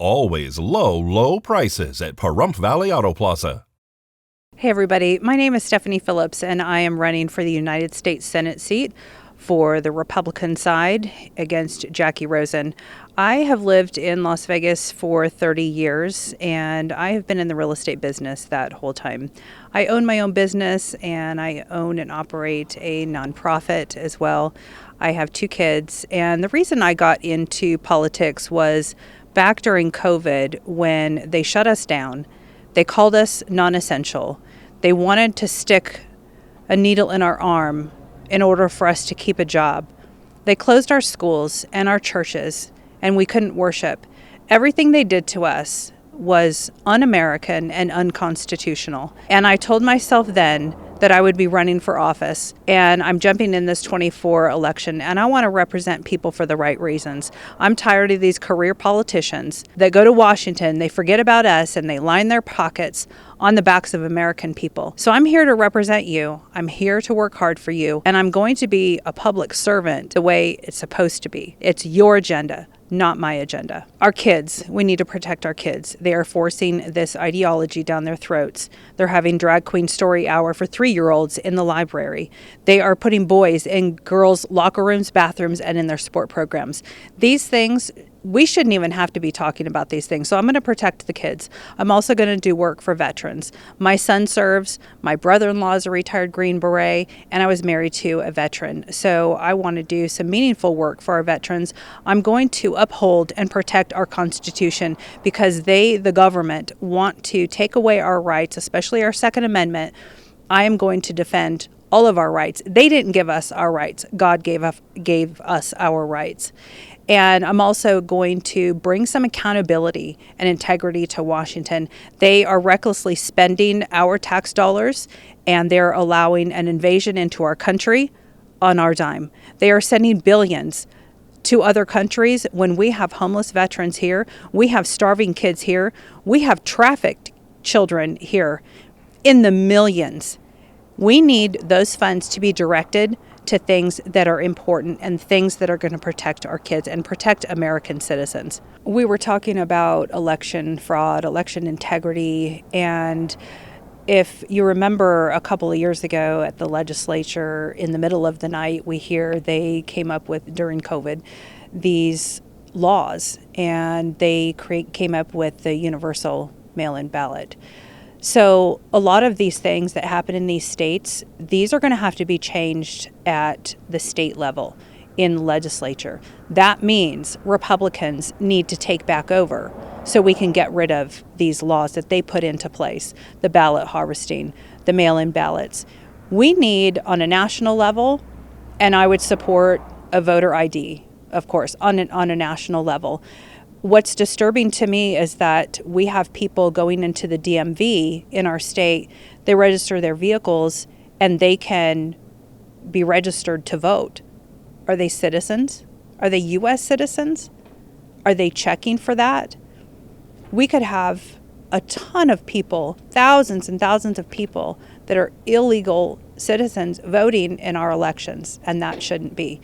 always low prices at Pahrump Valley Auto Plaza. Hey everybody, my name is Stephanie Phillips and I am running for the United States Senate seat for the Republican side against Jackie Rosen. I have lived in Las Vegas for 30 years and I have been in the real estate business that whole time. I own my own business and I own and operate a nonprofit as well. I have 2 kids, and the reason I got into politics was back during COVID when they shut us down. They called us non-essential. They wanted to stick a needle in our arm in order for us to keep a job. They closed our schools and our churches, and we couldn't worship. Everything they did to us was un-American and unconstitutional. And I told myself then that I would be running for office, and I'm jumping in this 24 election, and I want to represent people for the right reasons. I'm tired of these career politicians that go to Washington, they forget about us, and they line their pockets on the backs of American people. So I'm here to represent you. I'm here to work hard for you, and I'm going to be a public servant the way it's supposed to be. It's your agenda, not my agenda. Our kids, we need to protect our kids. They are forcing this ideology down their throats. They're having drag queen story hour for 3-year-olds in the library. They are putting boys in girls' locker rooms, bathrooms, and in their sport programs. These things, we shouldn't even have to be talking about these things. So I'm going to protect the kids. I'm also going to do work for veterans. My son serves, my brother-in-law is a retired Green Beret, and I was married to a veteran. So I want to do some meaningful work for our veterans. I'm going to uphold and protect our Constitution because they, the government, want to take away our rights, especially our Second Amendment. I am going to defend all of our rights. They didn't give us our rights. God gave us our rights. And I'm also going to bring some accountability and integrity to Washington. They are recklessly spending our tax dollars, and they're allowing an invasion into our country on our dime. They are sending billions to other countries when we have homeless veterans here, we have starving kids here, we have trafficked children here in the millions. We need those funds to be directed to things that are important and things that are going to protect our kids and protect American citizens. We were talking about election fraud, election integrity, and if you remember a couple of years ago at the legislature, in the middle of the night, we hear they came up with, during COVID, these laws, and they came up with the universal mail-in ballot. So a lot of these things that happen in these states, these are going to have to be changed at the state level in the legislature. That means Republicans need to take back over so we can get rid of these laws that they put into place, the ballot harvesting, the mail-in ballots. We need on a national level, and I would support a voter ID, of course, on a national level. What's disturbing to me is that we have people going into the DMV in our state, they register their vehicles and they can be registered to vote. Are they citizens? Are they U.S. citizens? Are they checking for that? We could have a ton of people, thousands and thousands of people that are illegal citizens voting in our elections, and that shouldn't be.